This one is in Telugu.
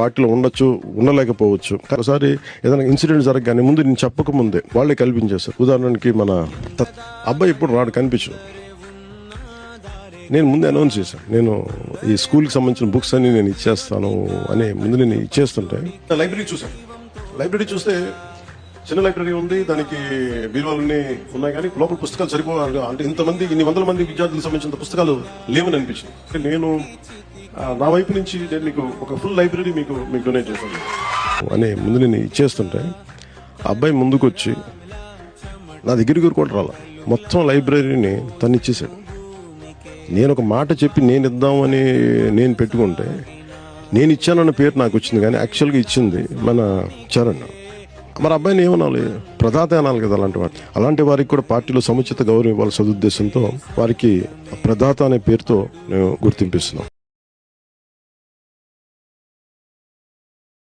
పార్టీలో ఉండొచ్చు, ఉండలేకపోవచ్చు. ఒకసారి ఏదైనా ఇన్సిడెంట్ జరగగానే ముందు నేను చెప్పకముందే వాళ్ళే కల్పించేస్తారు. ఉదాహరణకి మన అబ్బాయి ఇప్పుడు రాడు, కనిపించు. నేను ముందే అనౌన్స్ చేశాను, నేను ఈ స్కూల్కి సంబంధించిన బుక్స్ అన్ని నేను ఇచ్చేస్తాను అని ముందు నేను ఇచ్చేస్తుంటే లైబ్రరీ చూసాను. లైబ్రరీ చూస్తే చిన్న లైబ్రరీ ఉంది, దానికి బీరువాలన్నీ ఉన్నాయి, కానీ లోపల పుస్తకాలు సరిపోవాలి. అంటే ఇంతమంది, ఇన్ని వందల మంది విద్యార్థులకు సంబంధించిన పుస్తకాలు లేవని అనిపించింది. నేను నా వైపు నుంచి నేను మీకు ఒక ఫుల్ లైబ్రరీ మీకు డొనేట్ చేశాను అని ముందు నేను ఇచ్చేస్తుంటే అబ్బాయి ముందుకు వచ్చి నా దగ్గరికి కూడా రాలా, మొత్తం లైబ్రరీని తను ఇచ్చేసాడు. నేను ఒక మాట చెప్పి నేను ఇద్దామని నేను పెట్టుకుంటే నేను ఇచ్చానన్న పేరు నాకు వచ్చింది, కానీ యాక్చువల్గా ఇచ్చింది మన చరణ్. మరి అబ్బాయిని ఏమనాలి, ప్రదాత అనాలి కదా. అలాంటి వారికి కూడా పార్టీలో సముచిత గౌరవం ఇవ్వాలి సదుద్దేశంతో వారికి ప్రదాత అనే పేరుతో మేము గుర్తింపిస్తున్నాం.